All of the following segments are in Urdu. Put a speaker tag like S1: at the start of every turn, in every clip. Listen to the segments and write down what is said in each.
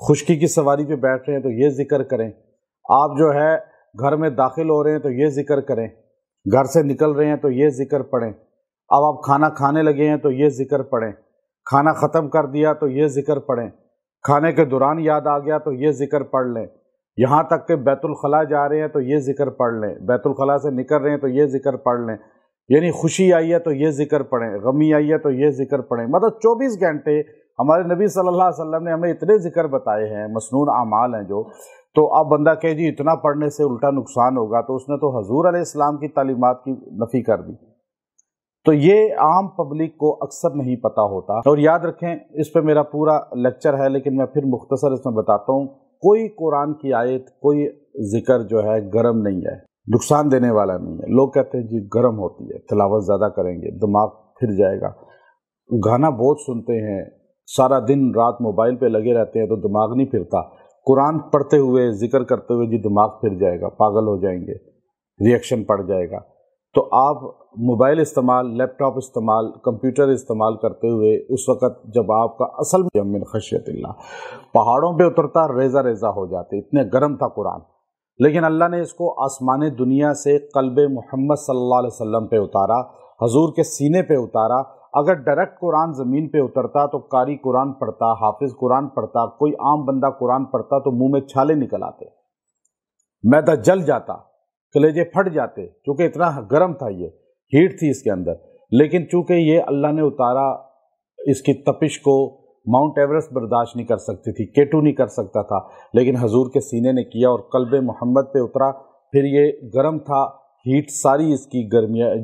S1: خشکی کی سواری پہ بیٹھ رہے ہیں تو یہ ذکر کریں، آپ جو ہے گھر میں داخل ہو رہے ہیں تو یہ ذکر کریں، گھر سے نکل رہے ہیں تو یہ ذکر پڑھیں، اب آپ کھانا کھانے لگے ہیں تو یہ ذکر پڑھیں، کھانا ختم کر دیا تو یہ ذکر پڑھیں، کھانے کے دوران یاد آ گیا تو یہ ذکر پڑھ لیں، یہاں تک کہ بیت الخلاء جا رہے ہیں تو یہ ذکر پڑھ لیں، بیت الخلاء سے نکل رہے ہیں تو یہ ذکر پڑھ لیں، یعنی خوشی آئی ہے تو یہ ذکر پڑھیں، غمی آئی ہے تو یہ ذکر پڑھیں۔ مطلب 24 گھنٹے ہمارے نبی صلی اللہ علیہ وسلم نے ہمیں اتنے ذکر بتائے ہیں، مسنون اعمال ہیں جو، تو اب بندہ کہے جی اتنا پڑھنے سے الٹا نقصان ہوگا، تو اس نے تو حضور علیہ السلام کی تعلیمات کی نفی کر دی۔ تو یہ عام پبلک کو اکثر نہیں پتہ ہوتا، اور یاد رکھیں اس پہ میرا پورا لیکچر ہے، لیکن میں پھر مختصر اس میں بتاتا ہوں، کوئی قرآن کی آیت، کوئی ذکر جو ہے گرم نہیں ہے، نقصان دینے والا نہیں ہے۔ لوگ کہتے ہیں جی گرم ہوتی ہے، تلاوت زیادہ کریں گے دماغ پھر جائے گا، گانا بہت سنتے ہیں، سارا دن رات موبائل پہ لگے رہتے ہیں تو دماغ نہیں پھرتا، قرآن پڑھتے ہوئے ذکر کرتے ہوئے جی دماغ پھر جائے گا، پاگل ہو جائیں گے، ری ایکشن پڑ جائے گا۔ تو آپ موبائل استعمال، لیپ ٹاپ استعمال، کمپیوٹر استعمال کرتے ہوئے اس وقت جب آپ کا اصل من خشیت اللہ پہاڑوں پہ اترتا، ریزہ ریزہ ہو جاتے، اتنے گرم تھا قرآن، لیکن اللہ نے اس کو آسمان دنیا سے قلب محمد صلی اللہ علیہ وسلم پہ اتارا، حضور کے سینے پہ اتارا۔ اگر ڈائریکٹ قرآن زمین پہ اترتا تو قاری قرآن پڑھتا، حافظ قرآن پڑھتا، کوئی عام بندہ قرآن پڑھتا تو منہ میں چھالے نکل آتے، معدہ جل جاتا، کلیجے پھٹ جاتے، کیونکہ اتنا گرم تھا، یہ ہیٹ تھی اس کے اندر۔ لیکن چونکہ یہ اللہ نے اتارا، اس کی تپش کو ماؤنٹ ایورسٹ برداشت نہیں کر سکتی تھی، K2 نہیں کر سکتا تھا، لیکن حضور کے سینے نے کیا اور قلب محمد پہ اترا، پھر یہ گرم تھا، ہیٹ ساری اس کی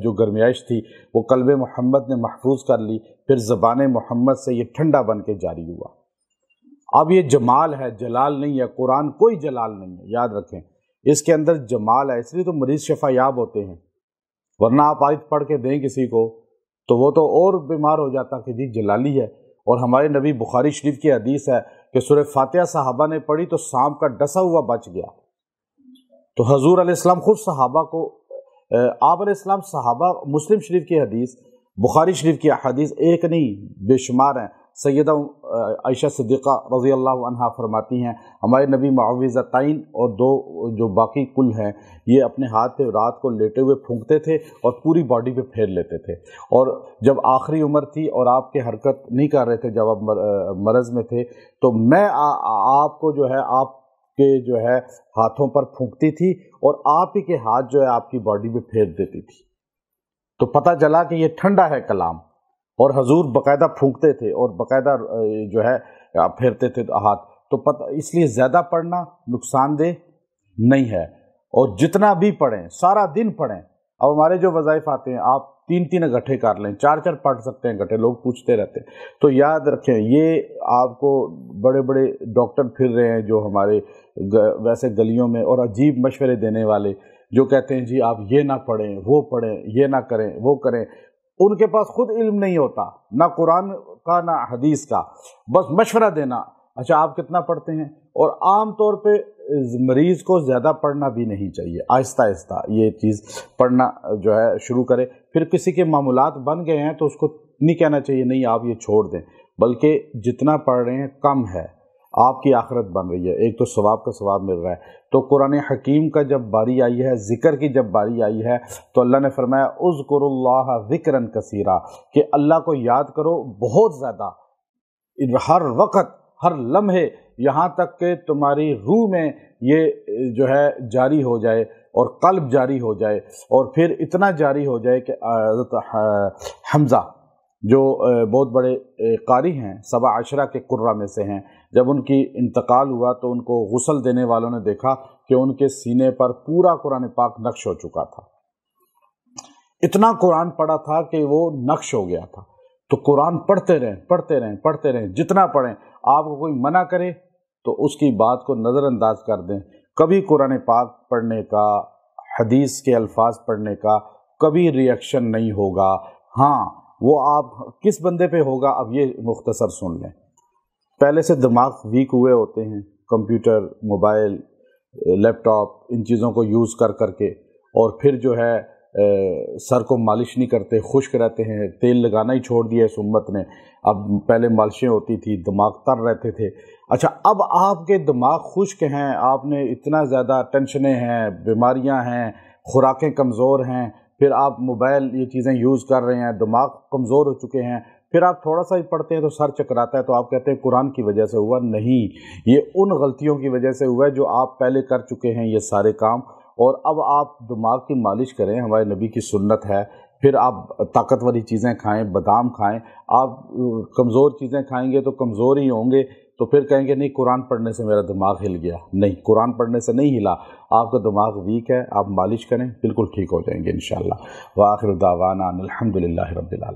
S1: جو گرمیائش تھی وہ قلب محمد نے محفوظ کر لی، پھر زبان محمد سے یہ ٹھنڈا بن کے جاری ہوا۔ اب یہ جمال ہے، جلال نہیں ہے، قرآن کوئی جلال نہیں ہے، یاد رکھیں اس کے اندر جمال ہے، اس لیے تو مریض شفا یاب ہوتے ہیں، ورنہ آپ آیت پڑھ کے دیں کسی کو تو وہ تو اور بیمار ہو جاتا کہ جی جلالی ہے۔ اور ہمارے نبی بخاری شریف کی حدیث ہے کہ سورہ فاتحہ صحابہ نے پڑھی تو سانپ کا ڈسا ہوا بچ گیا۔ تو حضور علیہ السلام خود صحابہ کو، آپ علیہ السلام صحابہ، مسلم شریف کی حدیث، بخاری شریف کی حدیث ایک نہیں بے شمار ہیں۔ سیدہ عائشہ صدیقہ رضی اللہ عنہا فرماتی ہیں ہمارے نبی معوذتین اور دو جو باقی کل ہیں یہ اپنے ہاتھ پہ رات کو لیٹے ہوئے پھونکتے تھے اور پوری باڈی پہ پھیر لیتے تھے، اور جب آخری عمر تھی اور آپ کے حرکت نہیں کر رہے تھے، جب آپ مرض میں تھے، تو میں آپ کو جو ہے آپ کے جو ہے ہاتھوں پر پھونکتی تھی اور آپ ہی کے ہاتھ جو ہے آپ کی باڈی پہ پھیر دیتی تھی، تو پتہ چلا کہ یہ ٹھنڈا ہے کلام، اور حضور باقاعدہ پھونکتے تھے اور باقاعدہ جو ہے پھیرتے تھے ہاتھ، تو اس لیے زیادہ پڑھنا نقصان دہ نہیں ہے، اور جتنا بھی پڑھیں سارا دن پڑھیں۔ اب ہمارے جو وظائف آتے ہیں آپ 3 اکٹھے کر لیں، 4 پڑھ سکتے ہیں اکٹھے، لوگ پوچھتے رہتے ہیں، تو یاد رکھیں یہ آپ کو بڑے بڑے ڈاکٹر پھر رہے ہیں جو ہمارے ویسے گلیوں میں، اور عجیب مشورے دینے والے جو کہتے ہیں جی آپ یہ نہ پڑھیں، وہ پڑھیں، یہ نہ کریں، وہ کریں، ان کے پاس خود علم نہیں ہوتا، نہ قرآن کا نہ حدیث کا، بس مشورہ دینا، اچھا آپ کتنا پڑھتے ہیں۔ اور عام طور پہ مریض کو زیادہ پڑھنا بھی نہیں چاہیے، آہستہ آہستہ یہ چیز پڑھنا جو ہے شروع کرے۔ پھر کسی کے معمولات بن گئے ہیں تو اس کو نہیں کہنا چاہیے نہیں آپ یہ چھوڑ دیں، بلکہ جتنا پڑھ رہے ہیں کم ہے، آپ کی آخرت بن رہی ہے، ایک تو ثواب کا ثواب مل رہا ہے۔ تو قرآن حکیم کا جب باری آئی ہے، ذکر کی جب باری آئی ہے، تو اللہ نے فرمایا اذکروا اللہ ذکرا کثیرا، کہ اللہ کو یاد کرو بہت زیادہ، ہر وقت، ہر لمحے، یہاں تک کہ تمہاری روح میں یہ جو ہے جاری ہو جائے اور قلب جاری ہو جائے، اور پھر اتنا جاری ہو جائے کہ حضرت حمزہ جو بہت بڑے قاری ہیں، 17 کے قرہ میں سے ہیں، جب ان کی انتقال ہوا تو ان کو غسل دینے والوں نے دیکھا کہ ان کے سینے پر پورا قرآن پاک نقش ہو چکا تھا، اتنا قرآن پڑھا تھا کہ وہ نقش ہو گیا تھا۔ تو قرآن پڑھتے رہیں، پڑھتے رہیں، پڑھتے رہیں، جتنا پڑھیں، آپ کو کوئی منع کرے تو اس کی بات کو نظر انداز کر دیں، کبھی قرآن پاک پڑھنے کا، حدیث کے الفاظ پڑھنے کا کبھی ری ایکشن نہیں ہوگا۔ ہاں وہ آپ کس بندے پہ ہوگا اب یہ مختصر سن لیں۔ پہلے سے دماغ ویک ہوئے ہوتے ہیں، کمپیوٹر، موبائل، لیپ ٹاپ، ان چیزوں کو یوز کر کر کے، اور پھر جو ہے سر کو مالش نہیں کرتے، خشک رہتے ہیں، تیل لگانا ہی چھوڑ دیا اس امت نے۔ اب پہلے مالشیں ہوتی تھی، دماغ تر رہتے تھے، اچھا، اب آپ کے دماغ خشک ہیں، آپ نے اتنا زیادہ ٹینشنیں ہیں، بیماریاں ہیں، خوراکیں کمزور ہیں، پھر آپ موبائل یہ چیزیں یوز کر رہے ہیں، دماغ کمزور ہو چکے ہیں، پھر آپ تھوڑا سا ہی پڑھتے ہیں تو سر چکراتا ہے، تو آپ کہتے ہیں قرآن کی وجہ سے ہوا. نہیں، یہ ان غلطیوں کی وجہ سے ہوا ہے جو آپ پہلے کر چکے ہیں یہ سارے کام. اور اب آپ دماغ کی مالش کریں، ہمارے نبی کی سنت ہے. پھر آپ طاقتوری چیزیں کھائیں، بادام کھائیں. آپ کمزور چیزیں کھائیں گے تو کمزور ہی ہوں گے، تو پھر کہیں گے نہیں قرآن پڑھنے سے میرا دماغ ہل گیا. نہیں، قرآن پڑھنے سے نہیں ہلا، آپ کا دماغ ویک ہے. آپ مالش کریں، بالکل ٹھیک ہو جائیں گے انشاءاللہ. وآخر دعوانا الحمدللہ رب العالمین.